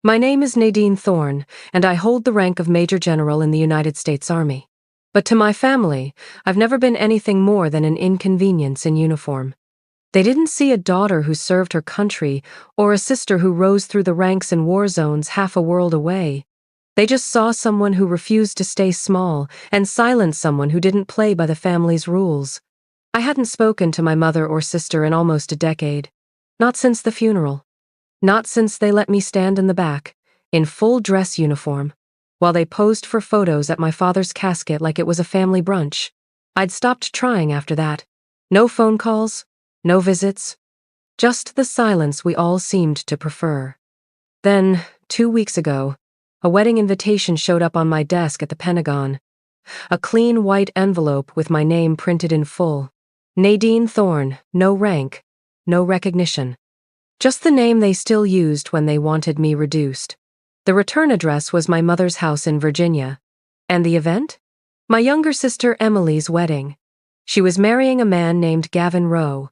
My name is Nadine Thorne, and I hold the rank of Major General in the United States Army. But to my family, I've never been anything more than an inconvenience in uniform. They didn't see a daughter who served her country or a sister who rose through the ranks in war zones half a world away. They just saw someone who refused to stay small and silenced someone who didn't play by the family's rules. I hadn't spoken to my mother or sister in almost a decade. Not since the funeral. Not since they let me stand in the back, in full dress uniform, while they posed for photos at my father's casket like it was a family brunch. I'd stopped trying after that. No phone calls, no visits. Just the silence we all seemed to prefer. Then, 2 weeks ago, a wedding invitation showed up on my desk at the Pentagon. A clean white envelope with my name printed in full. Nadine Thorne, no rank, no recognition. Just the name they still used when they wanted me reduced. The return address was my mother's house in Virginia. And the event? My younger sister Emily's wedding. She was marrying a man named Gavin Rowe.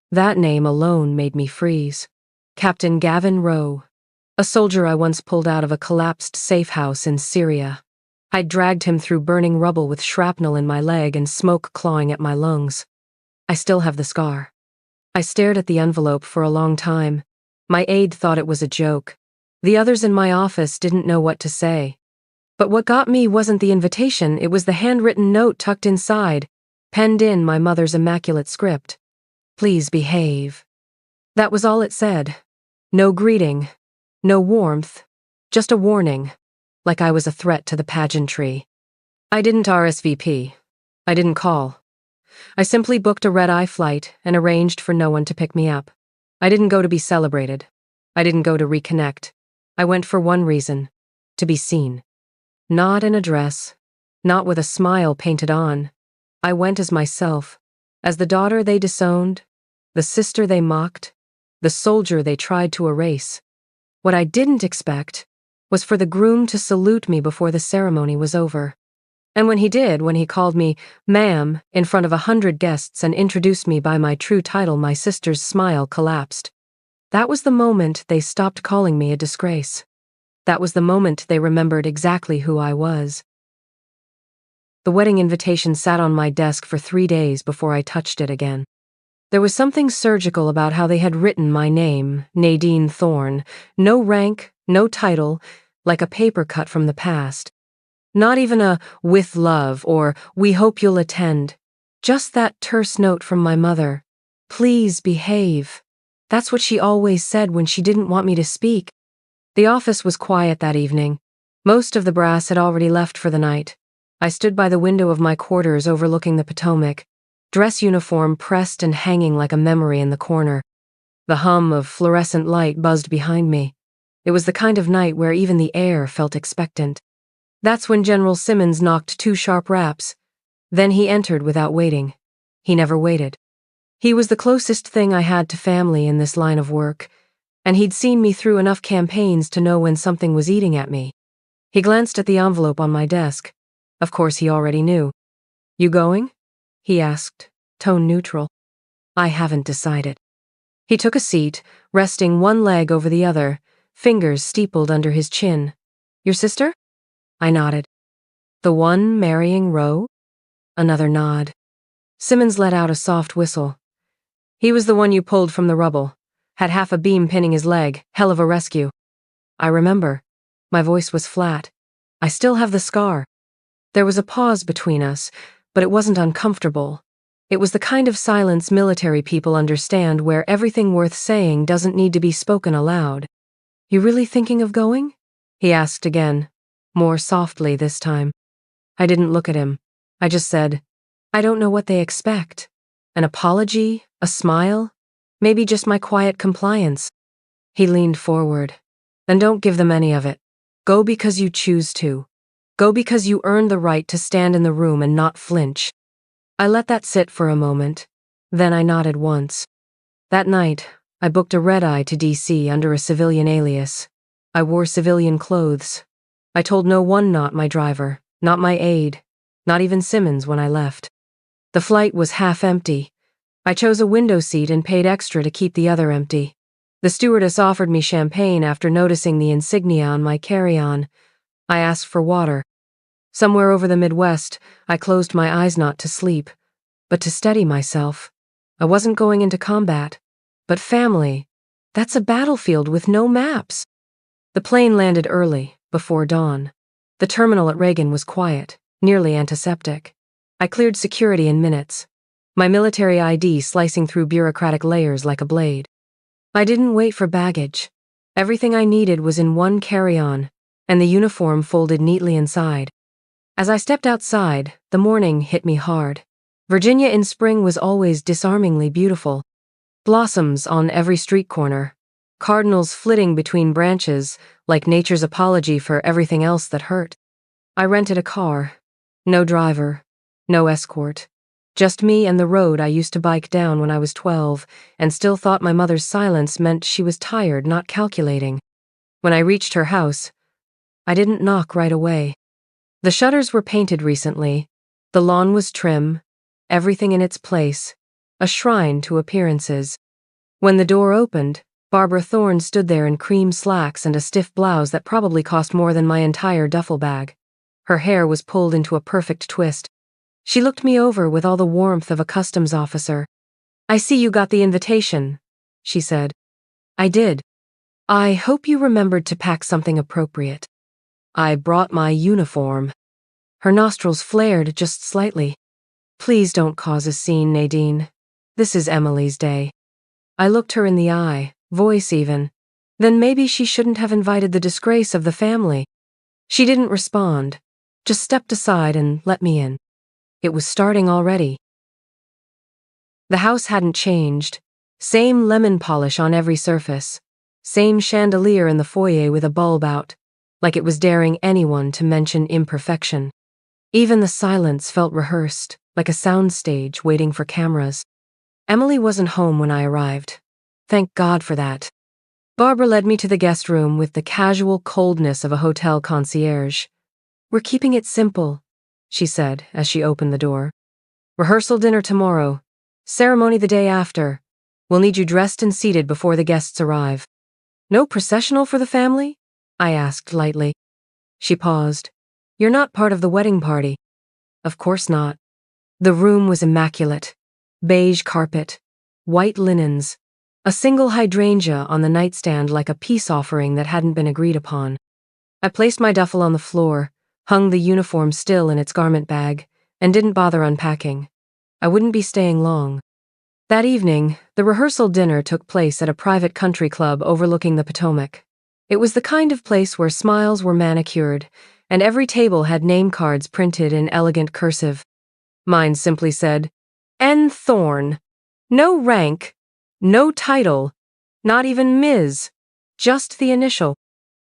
That name alone made me freeze. Captain Gavin Rowe. A soldier I once pulled out of a collapsed safe house in Syria. I dragged him through burning rubble with shrapnel in my leg and smoke clawing at my lungs. I still have the scar. I stared at the envelope for a long time. My aide thought it was a joke. The others in my office didn't know what to say. But what got me wasn't the invitation, it was the handwritten note tucked inside, penned in my mother's immaculate script. Please behave. That was all it said. No greeting, no warmth, just a warning, like I was a threat to the pageantry. I didn't RSVP. I didn't call. I simply booked a red-eye flight and arranged for no one to pick me up. I didn't go to be celebrated. I didn't go to reconnect. I went for one reason, to be seen. Not in a dress, not with a smile painted on. I went as myself, as the daughter they disowned, the sister they mocked, the soldier they tried to erase. What I didn't expect was for the groom to salute me before the ceremony was over. And when he called me ma'am in front of 100 guests and introduced me by my true title, my sister's smile collapsed. That was the moment they stopped calling me a disgrace. That was the moment they remembered exactly who I was. The wedding invitation sat on my desk for 3 days before I touched it again. There was something surgical about how they had written my name, Nadine Thorne, no rank, no title, like a paper cut from the past. Not even a "with love" or "we hope you'll attend." Just that terse note from my mother. Please behave. That's what she always said when she didn't want me to speak. The office was quiet that evening. Most of the brass had already left for the night. I stood by the window of my quarters overlooking the Potomac, dress uniform pressed and hanging like a memory in the corner. The hum of fluorescent light buzzed behind me. It was the kind of night where even the air felt expectant. That's when General Simmons knocked 2 sharp raps. Then he entered without waiting. He never waited. He was the closest thing I had to family in this line of work, and he'd seen me through enough campaigns to know when something was eating at me. He glanced at the envelope on my desk. Of course, he already knew. You going? He asked, tone neutral. I haven't decided. He took a seat, resting one leg over the other, fingers steepled under his chin. Your sister? I nodded. The one marrying Rowe? Another nod. Simmons let out a soft whistle. He was the one you pulled from the rubble. Had half a beam pinning his leg. Hell of a rescue. I remember. My voice was flat. I still have the scar. There was a pause between us, but it wasn't uncomfortable. It was the kind of silence military people understand where everything worth saying doesn't need to be spoken aloud. You really thinking of going? He asked again. More softly this time. I didn't look at him. I just said, I don't know what they expect. An apology? A smile? Maybe just my quiet compliance. He leaned forward. Then don't give them any of it. Go because you choose to. Go because you earned the right to stand in the room and not flinch. I let that sit for a moment. Then I nodded once. That night, I booked a red-eye to D.C. under a civilian alias. I wore civilian clothes. I told no one, not my driver, not my aide, not even Simmons when I left. The flight was half empty. I chose a window seat and paid extra to keep the other empty. The stewardess offered me champagne after noticing the insignia on my carry-on. I asked for water. Somewhere over the Midwest, I closed my eyes not to sleep, but to steady myself. I wasn't going into combat. But family, that's a battlefield with no maps. The plane landed early, before dawn. The terminal at Reagan was quiet, nearly antiseptic. I cleared security in minutes, my military ID slicing through bureaucratic layers like a blade. I didn't wait for baggage. Everything I needed was in one carry-on, and the uniform folded neatly inside. As I stepped outside, the morning hit me hard. Virginia in spring was always disarmingly beautiful. Blossoms on every street corner, cardinals flitting between branches like nature's apology for everything else that hurt. I rented a car. No driver, no escort. Just me and the road I used to bike down when I was 12, and still thought my mother's silence meant she was tired, not calculating. When I reached her house, I didn't knock right away. The shutters were painted recently. The lawn was trim, everything in its place, a shrine to appearances. When the door opened, Barbara Thorne stood there in cream slacks and a stiff blouse that probably cost more than my entire duffel bag. Her hair was pulled into a perfect twist. She looked me over with all the warmth of a customs officer. "I see you got the invitation," she said. "I did. I hope you remembered to pack something appropriate." "I brought my uniform." Her nostrils flared just slightly. "Please don't cause a scene, Nadine. This is Emily's day." I looked her in the eye, voice even. Then maybe she shouldn't have invited the disgrace of the family. She didn't respond, just stepped aside and let me in. It was starting already. The house hadn't changed. Same lemon polish on every surface. Same chandelier in the foyer with a bulb out, like it was daring anyone to mention imperfection. Even the silence felt rehearsed, like a soundstage waiting for cameras. Emily wasn't home when I arrived. Thank God for that. Barbara led me to the guest room with the casual coldness of a hotel concierge. "We're keeping it simple," she said as she opened the door. "Rehearsal dinner tomorrow. Ceremony the day after. We'll need you dressed and seated before the guests arrive." "No processional for the family?" I asked lightly. She paused. "You're not part of the wedding party." "Of course not." The room was immaculate. Beige carpet, white linens, a single hydrangea on the nightstand like a peace offering that hadn't been agreed upon. I placed my duffel on the floor, hung the uniform still in its garment bag, and didn't bother unpacking. I wouldn't be staying long. That evening, the rehearsal dinner took place at a private country club overlooking the Potomac. It was the kind of place where smiles were manicured, and every table had name cards printed in elegant cursive. Mine simply said, N. Thorne. No rank, no title, not even Ms., just the initial.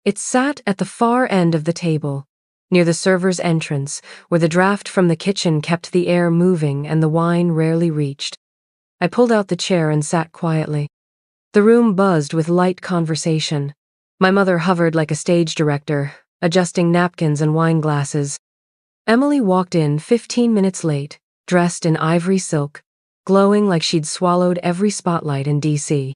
It sat at the far end of the table, near the server's entrance, where the draft from the kitchen kept the air moving and the wine rarely reached. I pulled out the chair and sat quietly. The room buzzed with light conversation. My mother hovered like a stage director, adjusting napkins and wine glasses. Emily walked in 15 minutes late, dressed in ivory silk, glowing like she'd swallowed every spotlight in D.C.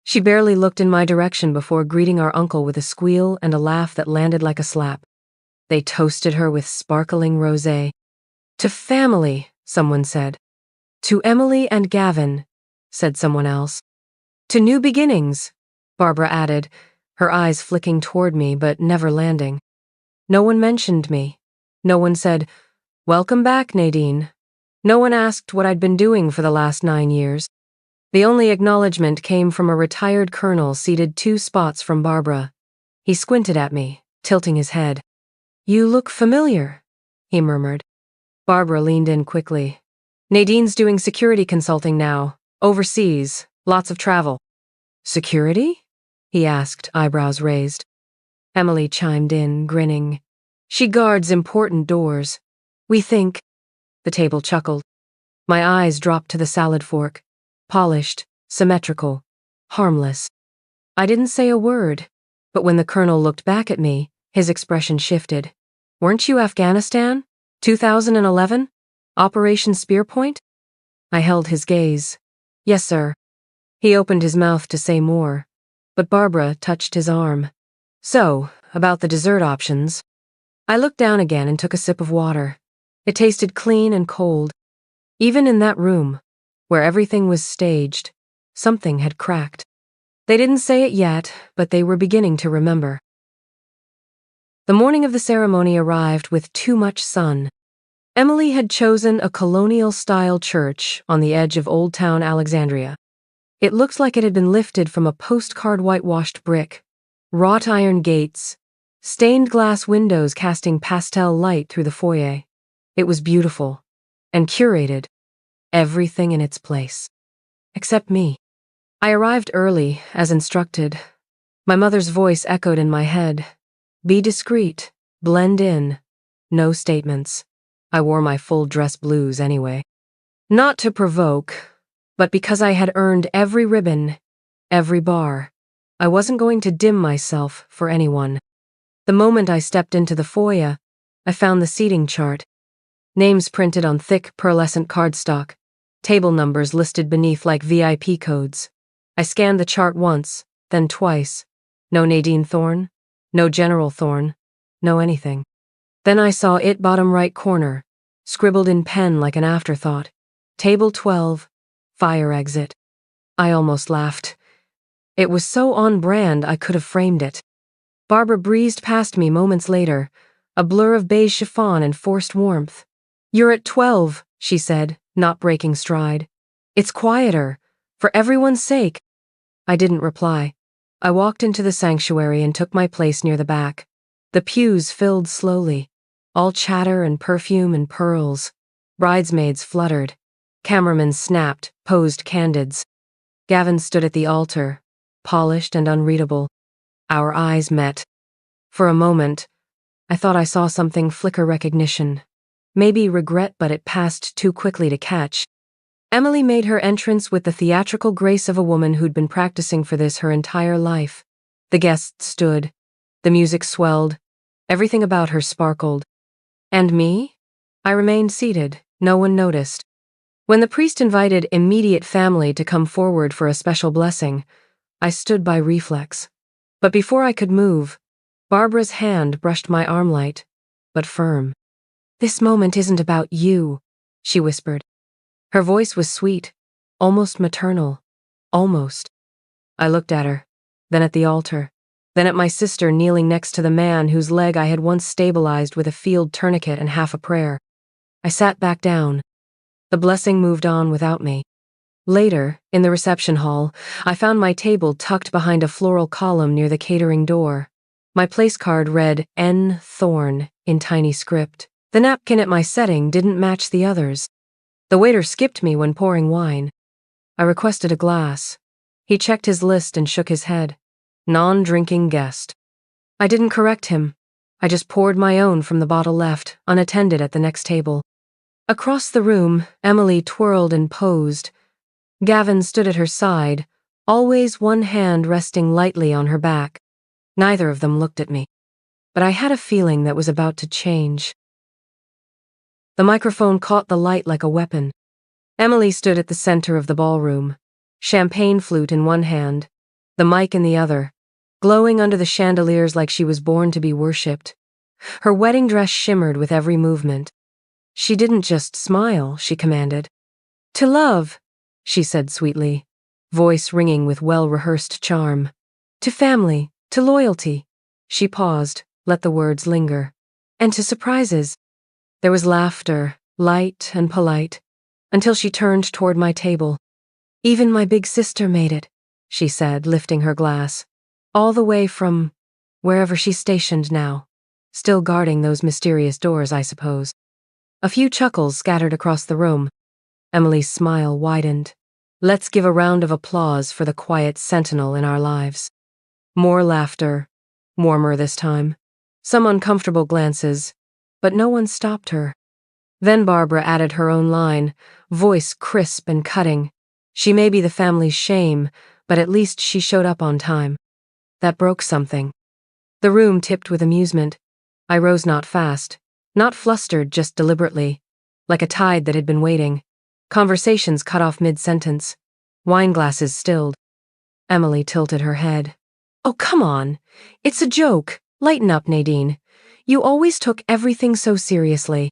She barely looked in my direction before greeting our uncle with a squeal and a laugh that landed like a slap. They toasted her with sparkling rosé. "To family," someone said. "To Emily and Gavin," said someone else. "To new beginnings," Barbara added, her eyes flicking toward me but never landing. No one mentioned me. No one said, "Welcome back, Nadine." No one asked what I'd been doing for the last 9 years. The only acknowledgement came from a retired colonel seated 2 spots from Barbara. He squinted at me, tilting his head. "You look familiar," he murmured. Barbara leaned in quickly. "Nadine's doing security consulting now, overseas, lots of travel." "Security?" he asked, eyebrows raised. Emily chimed in, grinning. "She guards important doors. We think." The table chuckled. My eyes dropped to the salad fork. Polished, symmetrical, harmless. I didn't say a word, but when the colonel looked back at me, his expression shifted. "Weren't you Afghanistan? 2011? Operation Spearpoint?" I held his gaze. "Yes, sir." He opened his mouth to say more, but Barbara touched his arm. So, about the dessert options. I looked down again and took a sip of water. It tasted clean and cold. Even in that room, where everything was staged, something had cracked. They didn't say it yet, but they were beginning to remember. The morning of the ceremony arrived with too much sun. Emily had chosen a colonial-style church on the edge of Old Town Alexandria. It looked like it had been lifted from a postcard whitewashed brick. Wrought iron gates, stained glass windows casting pastel light through the foyer. It was beautiful and curated, everything in its place. Except me. I arrived early, as instructed. My mother's voice echoed in my head. Be discreet, blend in, no statements. I wore my full dress blues anyway. Not to provoke, but because I had earned every ribbon, every bar. I wasn't going to dim myself for anyone. The moment I stepped into the foyer, I found the seating chart. Names printed on thick, pearlescent cardstock. Table numbers listed beneath like VIP codes. I scanned the chart once, then twice. No Nadine Thorne, no General Thorne, no anything. Then I saw it bottom right corner, scribbled in pen like an afterthought. Table 12, fire exit. I almost laughed. It was so on brand I could have framed it. Barbara breezed past me moments later, a blur of beige chiffon and forced warmth. You're at 12, she said, not breaking stride. It's quieter, for everyone's sake. I didn't reply. I walked into the sanctuary and took my place near the back. The pews filled slowly, all chatter and perfume and pearls. Bridesmaids fluttered. Cameramen snapped, posed candids. Gavin stood at the altar, polished and unreadable. Our eyes met. For a moment, I thought I saw something flicker recognition. Maybe regret, but it passed too quickly to catch. Emily made her entrance with the theatrical grace of a woman who'd been practicing for this her entire life. The guests stood. The music swelled. Everything about her sparkled. And me? I remained seated. No one noticed. When the priest invited immediate family to come forward for a special blessing, I stood by reflex. But before I could move, Barbara's hand brushed my arm light, but firm. This moment isn't about you, she whispered. Her voice was sweet, almost maternal. Almost. I looked at her, then at the altar, then at my sister kneeling next to the man whose leg I had once stabilized with a field tourniquet and half a prayer. I sat back down. The blessing moved on without me. Later, in the reception hall, I found my table tucked behind a floral column near the catering door. My place card read N. Thorne in tiny script. The napkin at my setting didn't match the others. The waiter skipped me when pouring wine. I requested a glass. He checked his list and shook his head. Non-drinking guest. I didn't correct him. I just poured my own from the bottle left, unattended at the next table. Across the room, Emily twirled and posed. Gavin stood at her side, always one hand resting lightly on her back. Neither of them looked at me. But I had a feeling that was about to change. The microphone caught the light like a weapon. Emily stood at the center of the ballroom, champagne flute in one hand, the mic in the other, glowing under the chandeliers like she was born to be worshipped. Her wedding dress shimmered with every movement. She didn't just smile, she commanded. To love, she said sweetly, voice ringing with well-rehearsed charm. To family, to loyalty. She paused, let the words linger. And to surprises. There was laughter, light and polite, until she turned toward my table. Even my big sister made it, she said, lifting her glass. All the way from wherever she's stationed now. Still guarding those mysterious doors, I suppose. A few chuckles scattered across the room. Emily's smile widened. Let's give a round of applause for the quiet sentinel in our lives. More laughter, warmer this time. Some uncomfortable glances, but no one stopped her. Then Barbara added her own line, voice crisp and cutting. She may be the family's shame, but at least she showed up on time. That broke something. The room tipped with amusement. I rose not fast, not flustered, just deliberately, like a tide that had been waiting. Conversations cut off mid-sentence. Wine glasses stilled. Emily tilted her head. Oh, come on. It's a joke. Lighten up, Nadine. You always took everything so seriously.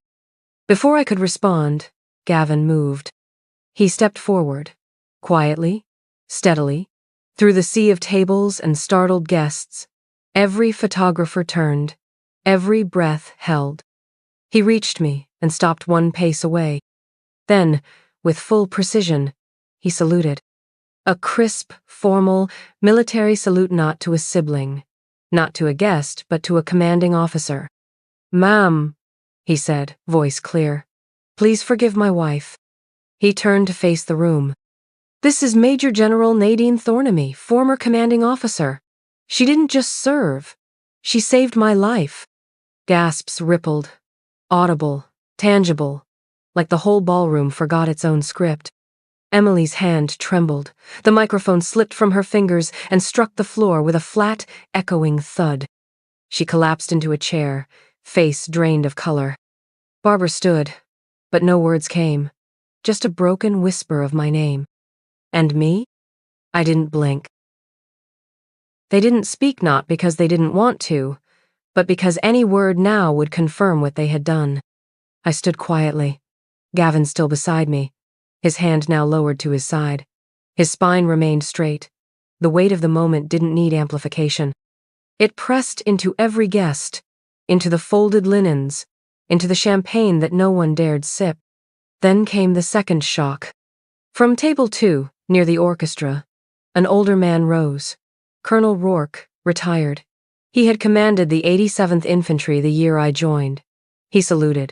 Before I could respond, Gavin moved. He stepped forward, quietly, steadily, through the sea of tables and startled guests. Every photographer turned, every breath held. He reached me and stopped one pace away. Then, with full precision, he saluted. A crisp, formal, military salute, not to a sibling, not to a guest, but to a commanding officer. "Ma'am," he said, voice clear, "please forgive my wife." He turned to face the room. "This is Major General Nadine Thornamy, former commanding officer. She didn't just serve. She saved my life." Gasps rippled, audible, tangible, like the whole ballroom forgot its own script. Emily's hand trembled. The microphone slipped from her fingers and struck the floor with a flat, echoing thud. She collapsed into a chair, face drained of color. Barbara stood, but no words came, just a broken whisper of my name. And me? I didn't blink. They didn't speak, not because they didn't want to, but because any word now would confirm what they had done. I stood quietly, Gavin still beside me, his hand now lowered to his side. His spine remained straight. The weight of the moment didn't need amplification. It pressed into every guest, into the folded linens, into the champagne that no one dared sip. Then came the second shock. From table 2, near the orchestra, an older man rose. Colonel Rourke, retired. He had commanded the 87th Infantry the year I joined. He saluted.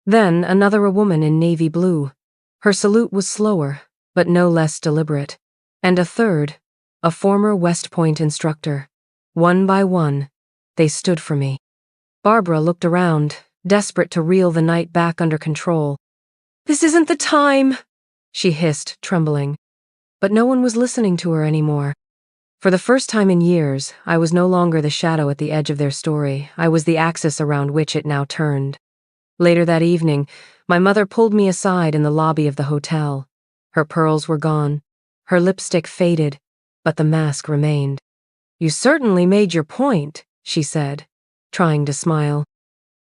Then a woman in navy blue. Her salute was slower, but no less deliberate. And a third, a former West Point instructor. One by one, they stood for me. Barbara looked around, desperate to reel the night back under control. "This isn't the time," she hissed, trembling. But no one was listening to her anymore. For the first time in years, I was no longer the shadow at the edge of their story. I was the axis around which it now turned. Later that evening, my mother pulled me aside in the lobby of the hotel. Her pearls were gone, her lipstick faded, but the mask remained. "You certainly made your point," she said, trying to smile.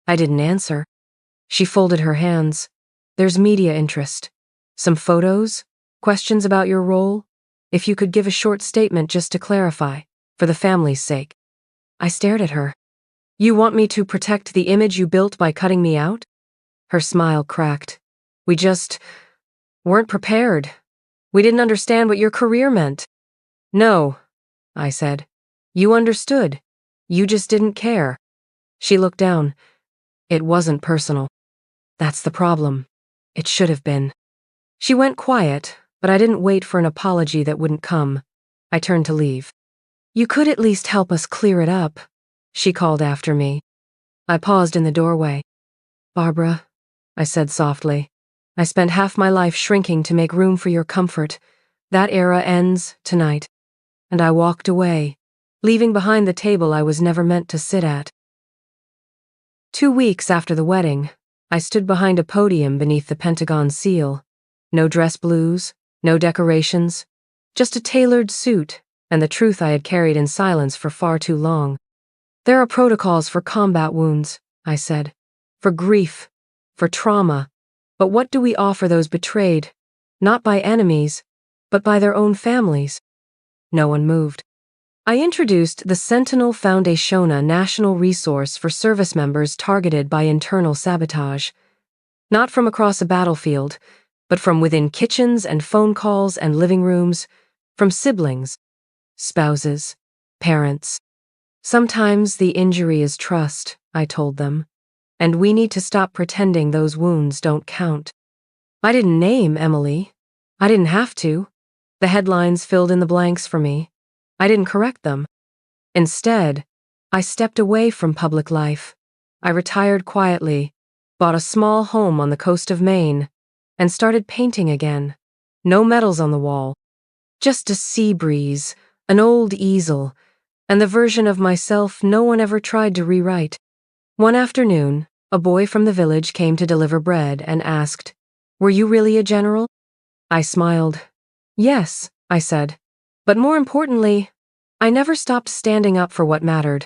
I didn't answer. She folded her hands. "There's media interest. Some photos? Questions about your role? If you could give a short statement just to clarify, for the family's sake." I stared at her. "You want me to protect the image you built by cutting me out?" Her smile cracked. "We just weren't prepared. We didn't understand what your career meant." "No," I said. "You understood. You just didn't care." She looked down. "It wasn't personal. That's the problem. It should have been." She went quiet, but I didn't wait for an apology that wouldn't come. I turned to leave. "You could at least help us clear it up," she called after me. I paused in the doorway. "Barbara," I said softly, "I spent half my life shrinking to make room for your comfort. That era ends tonight." And I walked away, leaving behind the table I was never meant to sit at. 2 weeks after the wedding, I stood behind a podium beneath the Pentagon seal. No dress blues, no decorations, just a tailored suit and the truth I had carried in silence for far too long. "There are protocols for combat wounds," I said, "for grief, for trauma. But what do we offer those betrayed, not by enemies, but by their own families?" No one moved. I introduced the Sentinel Foundation, a national resource for service members targeted by internal sabotage. Not from across a battlefield, but from within kitchens and phone calls and living rooms, from siblings, spouses, parents. "Sometimes the injury is trust," I told them, "and we need to stop pretending those wounds don't count." I didn't name Emily. I didn't have to. The headlines filled in the blanks for me. I didn't correct them. Instead, I stepped away from public life. I retired quietly, bought a small home on the coast of Maine, and started painting again. No medals on the wall. Just a sea breeze, an old easel, and the version of myself no one ever tried to rewrite. One afternoon, a boy from the village came to deliver bread and asked, "Were you really a general?" I smiled. "Yes," I said. "But more importantly, I never stopped standing up for what mattered.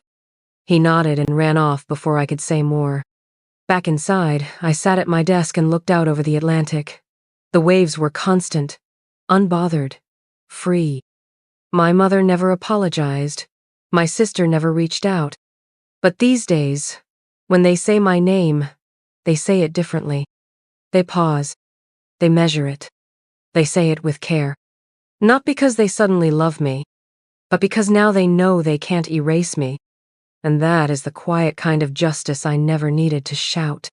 He nodded and ran off before I could say more. Back inside, I sat at my desk and looked out over the Atlantic. The waves were constant, unbothered, free. My mother never apologized. My sister never reached out. But these days, when they say my name, they say it differently. They pause. They measure it. They say it with care. Not because they suddenly love me, but because now they know they can't erase me. And that is the quiet kind of justice I never needed to shout.